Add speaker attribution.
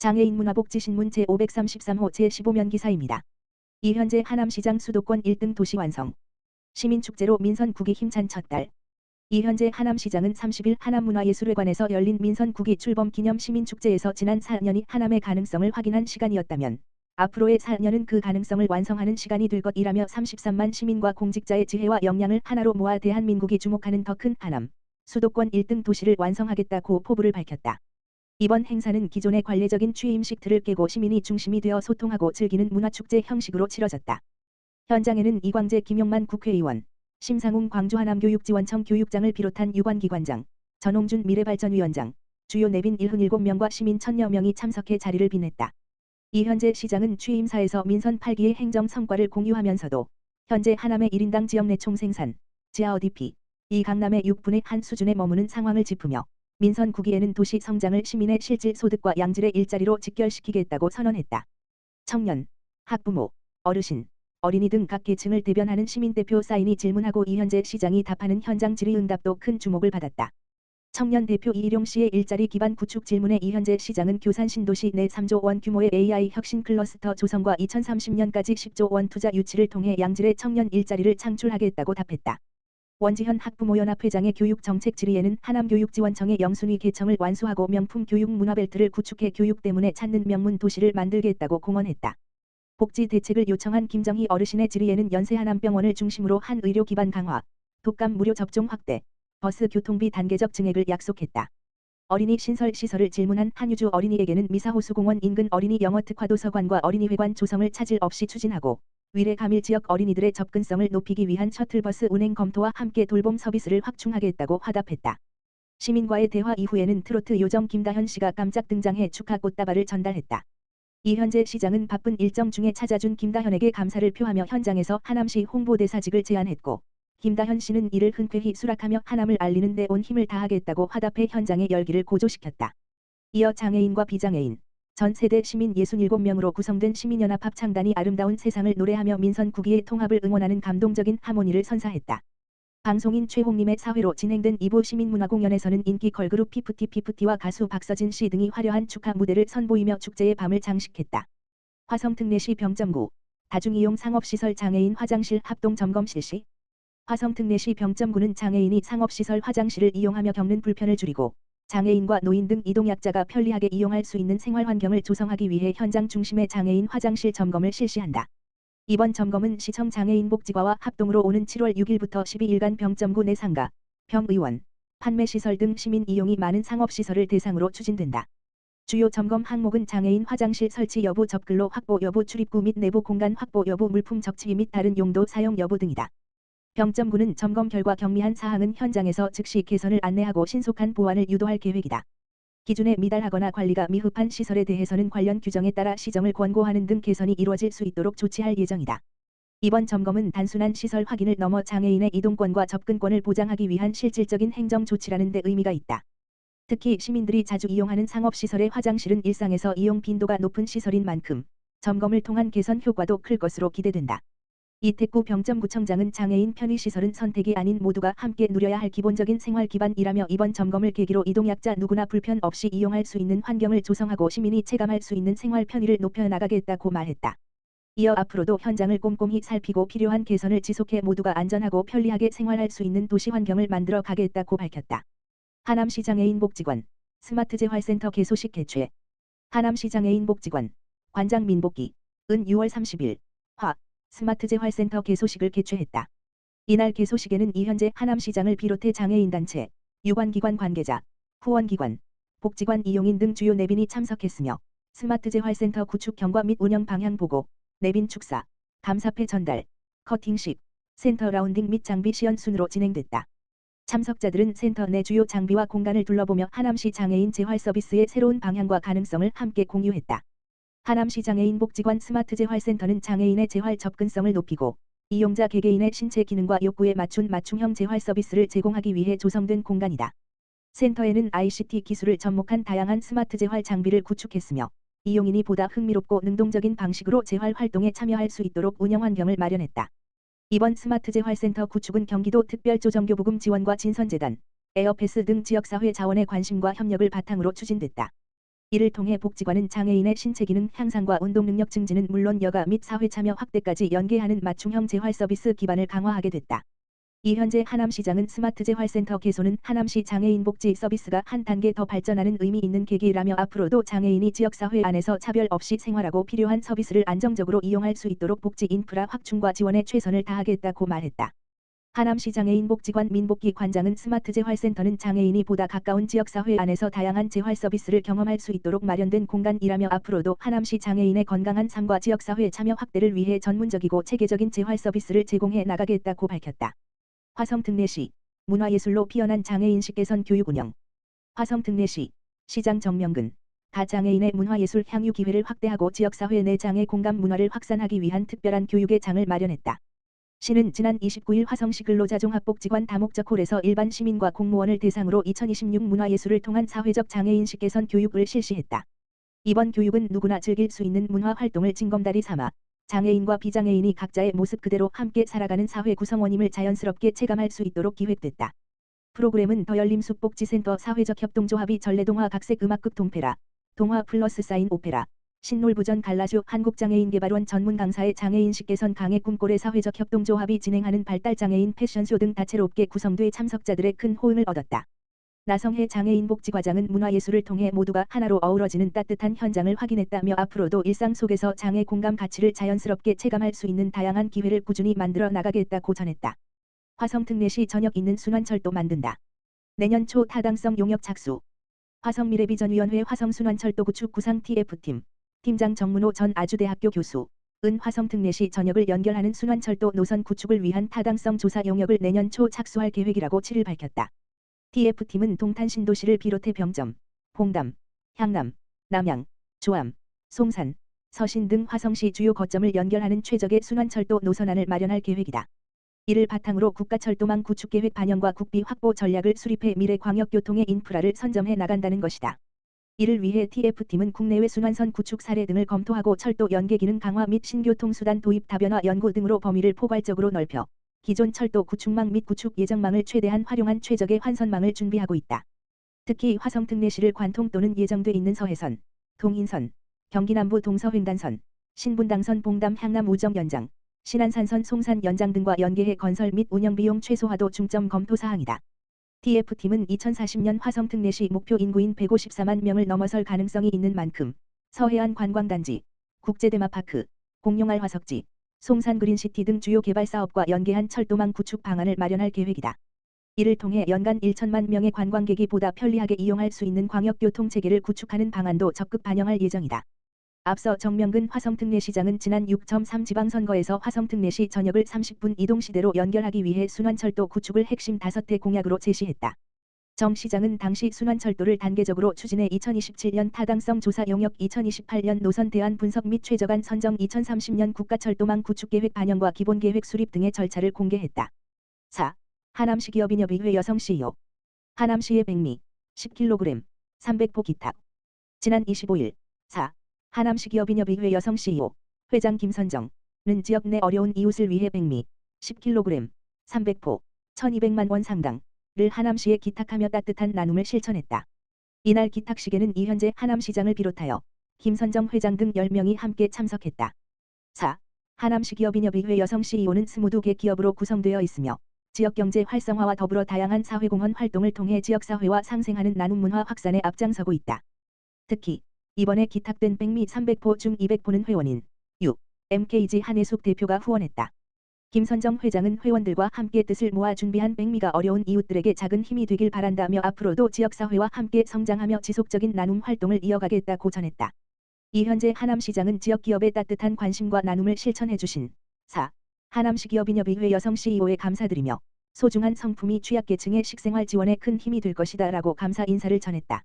Speaker 1: 장애인 문화복지신문 제533호 제15면 기사입니다. 이현재 하남시장 수도권 1등 도시 완성. 시민축제로 민선 9기 힘찬 첫달. 이현재 하남시장은 30일 하남문화예술회관에서 열린 민선 9기 출범 기념 시민축제에서 지난 4년이 하남의 가능성을 확인한 시간이었다면 앞으로의 4년은 그 가능성을 완성하는 시간이 될 것이라며 33만 시민과 공직자의 지혜와 역량을 하나로 모아 대한민국이 주목하는 더 큰 하남, 수도권 1등 도시를 완성하겠다고 포부를 밝혔다. 이번 행사는 기존의 관례적인 취임식 틀을 깨고 시민이 중심이 되어 소통하고 즐기는 문화축제 형식으로 치러졌다. 현장에는 이광재 김용만 국회의원, 심상웅 광주하남교육지원청 교육장을 비롯한 유관기관장, 전홍준 미래발전위원장, 주요 내빈 77명과 시민 1000여 명이 참석해 자리를 빛냈다. 이현재 시장은 취임사에서 민선 8기의 행정 성과를 공유하면서도 현재 하남의 1인당 지역 내 총생산, 지하 ODP, 이 강남의 6분의 1 수준에 머무는 상황을 짚으며 민선 9기에는 도시 성장을 시민의 실질 소득과 양질의 일자리로 직결시키겠다고 선언했다. 청년, 학부모, 어르신, 어린이 등 각 계층을 대변하는 시민대표 사인이 질문하고 이현재 시장이 답하는 현장 질의응답도 큰 주목을 받았다. 청년 대표 이일용 씨의 일자리 기반 구축 질문에 이현재 시장은 교산 신도시 내 3조 원 규모의 AI 혁신 클러스터 조성과 2030년까지 10조 원 투자 유치를 통해 양질의 청년 일자리를 창출하겠다고 답했다. 원지현 학부모연합회장의 교육정책 질의에는 하남교육지원청의 영순위 개청을 완수하고 명품 교육 문화벨트를 구축해 교육 때문에 찾는 명문 도시를 만들겠다고 공언했다. 복지 대책을 요청한 김정희 어르신의 질의에는 연세하남병원을 중심으로 한 의료 기반 강화, 독감 무료 접종 확대, 버스 교통비 단계적 증액을 약속했다. 어린이 신설 시설을 질문한 한유주 어린이에게는 미사호수공원 인근 어린이 영어 특화도서관과 어린이회관 조성을 차질 없이 추진하고 위례 가밀 지역 어린이들의 접근성을 높이기 위한 셔틀버스 운행 검토와 함께 돌봄 서비스를 확충하겠다고 화답했다. 시민과의 대화 이후에는 트로트 요정 김다현 씨가 깜짝 등장해 축하 꽃다발을 전달했다. 이현재 시장은 바쁜 일정 중에 찾아준 김다현에게 감사를 표하며 현장에서 하남시 홍보대사직을 제안했고 김다현 씨는 이를 흔쾌히 수락하며 하남을 알리는 데 온 힘을 다하겠다고 화답해 현장의 열기를 고조시켰다. 이어 장애인과 비장애인, 전 세대 시민 67명으로 구성된 시민연합 합창단이 아름다운 세상을 노래하며 민선 9기의 통합을 응원하는 감동적인 하모니를 선사했다. 방송인 최홍림의 사회로 진행된 2부 시민문화공연에서는 인기 걸그룹 피프티피프티와 가수 박서진 씨 등이 화려한 축하 무대를 선보이며 축제의 밤을 장식했다. 화성특례시 병점구, 다중이용 상업시설 장애인 화장실 합동 점검 실시. 화성특례시 병점구는 장애인이 상업시설 화장실을 이용하며 겪는 불편을 줄이고 장애인과 노인 등 이동약자가 편리하게 이용할 수 있는 생활환경을 조성하기 위해 현장 중심의 장애인 화장실 점검을 실시한다. 이번 점검은 시청 장애인복지과와 합동으로 오는 7월 6일부터 12일간 병점구 내 상가, 병의원, 판매시설 등 시민 이용이 많은 상업시설을 대상으로 추진된다. 주요 점검 항목은 장애인 화장실 설치 여부, 접근로 확보 여부, 출입구 및 내부 공간 확보 여부, 물품 적치 및 다른 용도 사용 여부 등이다. 병점구는 점검 결과 경미한 사항은 현장에서 즉시 개선을 안내하고 신속한 보완을 유도할 계획이다. 기준에 미달하거나 관리가 미흡한 시설에 대해서는 관련 규정에 따라 시정을 권고하는 등 개선이 이루어질 수 있도록 조치할 예정이다. 이번 점검은 단순한 시설 확인을 넘어 장애인의 이동권과 접근권을 보장하기 위한 실질적인 행정 조치라는 데 의미가 있다. 특히 시민들이 자주 이용하는 상업시설의 화장실은 일상에서 이용 빈도가 높은 시설인 만큼 점검을 통한 개선 효과도 클 것으로 기대된다. 이태구 병점구청장은 장애인 편의시설은 선택이 아닌 모두가 함께 누려야 할 기본적인 생활 기반이라며 이번 점검을 계기로 이동약자 누구나 불편 없이 이용할 수 있는 환경을 조성하고 시민이 체감할 수 있는 생활 편의를 높여나가겠다고 말했다. 이어 앞으로도 현장을 꼼꼼히 살피고 필요한 개선을 지속해 모두가 안전하고 편리하게 생활할 수 있는 도시 환경을 만들어 가겠다고 밝혔다. 하남시 장애인복지관, 스마트재활센터 개소식 개최. 하남시 장애인복지관, 관장 민복기, 은 6월 30일, 화. 스마트재활센터 개소식을 개최했다. 이날 개소식에는 이현재 하남시장을 비롯해 장애인단체, 유관기관 관계자, 후원기관, 복지관 이용인 등 주요 내빈이 참석했으며 스마트재활센터 구축 경과 및 운영 방향 보고, 내빈 축사, 감사패 전달, 커팅식, 센터 라운딩 및 장비 시연 순으로 진행됐다. 참석자들은 센터 내 주요 장비와 공간을 둘러보며 하남시 장애인 재활 서비스의 새로운 방향과 가능성을 함께 공유했다. 하남시 장애인복지관 스마트재활센터는 장애인의 재활 접근성을 높이고 이용자 개개인의 신체 기능과 욕구에 맞춘 맞춤형 재활 서비스를 제공하기 위해 조성된 공간이다. 센터에는 ICT 기술을 접목한 다양한 스마트 재활 장비를 구축했으며 이용인이 보다 흥미롭고 능동적인 방식으로 재활 활동에 참여할 수 있도록 운영 환경을 마련했다. 이번 스마트 재활센터 구축은 경기도 특별조정교부금 지원과 진선재단, 에어패스 등 지역사회 자원의 관심과 협력을 바탕으로 추진됐다. 이를 통해 복지관은 장애인의 신체 기능 향상과 운동 능력 증진은 물론 여가 및 사회 참여 확대까지 연계하는 맞춤형 재활 서비스 기반을 강화하게 됐다. 이현재 하남시장은 스마트 재활센터 개소는 하남시 장애인 복지 서비스가 한 단계 더 발전하는 의미 있는 계기라며 앞으로도 장애인이 지역사회 안에서 차별 없이 생활하고 필요한 서비스를 안정적으로 이용할 수 있도록 복지 인프라 확충과 지원에 최선을 다하겠다고 말했다. 하남시 장애인복지관 민복기 관장은 스마트 재활센터는 장애인이 보다 가까운 지역사회 안에서 다양한 재활 서비스를 경험할 수 있도록 마련된 공간이라며 앞으로도 하남시 장애인의 건강한 삶과 지역사회 참여 확대를 위해 전문적이고 체계적인 재활 서비스를 제공해 나가겠다고 밝혔다. 화성 특례시 문화예술로 피어난 장애인식 개선 교육 운영. 화성 특례시 시장 정명근 가장애인의 문화예술 향유 기회를 확대하고 지역사회 내 장애 공감 문화를 확산하기 위한 특별한 교육의 장을 마련했다. 시는 지난 29일 화성시 근로자종합복지관 다목적 홀에서 일반 시민과 공무원을 대상으로 2026 문화예술을 통한 사회적 장애인식 개선 교육을 실시했다. 이번 교육은 누구나 즐길 수 있는 문화 활동을 징검다리 삼아 장애인과 비장애인이 각자의 모습 그대로 함께 살아가는 사회 구성원임을 자연스럽게 체감할 수 있도록 기획됐다. 프로그램은 더열림숲복지센터 사회적 협동조합이 전래동화 각색 음악극 동페라, 동화 플러스 사인 오페라, 신놀부전 갈라쇼 한국장애인개발원 전문 강사의 장애인식 개선 강의 꿈골의 사회적 협동조합이 진행하는 발달장애인 패션쇼 등 다채롭게 구성돼 참석자들의 큰 호응을 얻었다. 나성혜 장애인복지과장은 문화예술을 통해 모두가 하나로 어우러지는 따뜻한 현장을 확인했다며 앞으로도 일상 속에서 장애 공감 가치를 자연스럽게 체감할 수 있는 다양한 기회를 꾸준히 만들어 나가겠다고 전했다. 화성 특례시 전역 있는 순환철도 만든다. 내년 초 타당성 용역 착수. 화성 미래비전위원회 화성 순환철도 구축 구상 TF팀 팀장 정문호 전 아주대학교 교수 은 화성 특례시 전역을 연결하는 순환철도 노선 구축을 위한 타당성 조사 용역을 내년 초 착수할 계획이라고 7일 밝혔다. TF팀은 동탄 신도시를 비롯해 병점, 홍담, 향남, 남양, 조암, 송산, 서신 등 화성시 주요 거점을 연결하는 최적의 순환철도 노선안을 마련할 계획이다. 이를 바탕으로 국가철도망 구축계획 반영과 국비 확보 전략을 수립해 미래 광역교통의 인프라를 선점해 나간다는 것이다. 이를 위해 TF팀은 국내외 순환선 구축 사례 등을 검토하고 철도 연계 기능 강화 및 신교통수단 도입 다변화 연구 등으로 범위를 포괄적으로 넓혀 기존 철도 구축망 및 구축 예정망을 최대한 활용한 최적의 환선망을 준비하고 있다. 특히 화성 특례시를 관통 또는 예정돼 있는 서해선, 동인선, 경기남부 동서횡단선, 신분당선 봉담 향남 우정 연장, 신안산선 송산 연장 등과 연계해 건설 및 운영 비용 최소화도 중점 검토 사항이다. TF팀은 2040년 화성 특례시 목표 인구인 154만 명을 넘어설 가능성이 있는 만큼 서해안 관광단지, 국제테마파크, 공룡알 화석지, 송산 그린시티 등 주요 개발 사업과 연계한 철도망 구축 방안을 마련할 계획이다. 이를 통해 연간 1천만 명의 관광객이 보다 편리하게 이용할 수 있는 광역교통 체계를 구축하는 방안도 적극 반영할 예정이다. 앞서 정명근 화성특례시장은 지난 6.3 지방선거에서 화성특례시 전역을 30분 이동시대로 연결하기 위해 순환철도 구축을 핵심 5대 공약으로 제시했다. 정 시장은 당시 순환철도를 단계적으로 추진해 2027년 타당성 조사 용역 2028년 노선 대안 분석 및 최저간 선정 2030년 국가철도망 구축계획 반영과 기본계획 수립 등의 절차를 공개했다. 4. 하남시 기업인협의회 여성 CEO. 하남시의 백미 10kg 300포 기탁. 지난 25일 4. 하남시 기업인협의회 여성 CEO 회장 김선정은 지역 내 어려운 이웃을 위해 백미 10kg 300포 1200만 원 상당 를 하남시에 기탁하며 따뜻한 나눔을 실천했다. 이날 기탁식에는 이현재 하남시장을 비롯하여 김선정 회장 등 10명이 함께 참석했다. 4. 하남시 기업인협의회 여성 CEO는 22개 기업으로 구성되어 있으며 지역경제 활성화와 더불어 다양한 사회공헌 활동을 통해 지역사회와 상생하는 나눔 문화 확산에 앞장서고 있다. 특히 이번에 기탁된 백미 300포 중 200포는 회원인 MKG 한혜숙 대표가 후원했다. 김선정 회장은 회원들과 함께 뜻을 모아 준비한 백미가 어려운 이웃들에게 작은 힘이 되길 바란다며 앞으로도 지역사회와 함께 성장하며 지속적인 나눔 활동을 이어가겠다고 전했다. 이현재 하남시장은 지역기업의 따뜻한 관심과 나눔을 실천해주신 4. 하남시 기업인협의회 여성 CEO에 감사드리며 소중한 성품이 취약계층의 식생활 지원에 큰 힘이 될 것이다 라고 감사 인사를 전했다.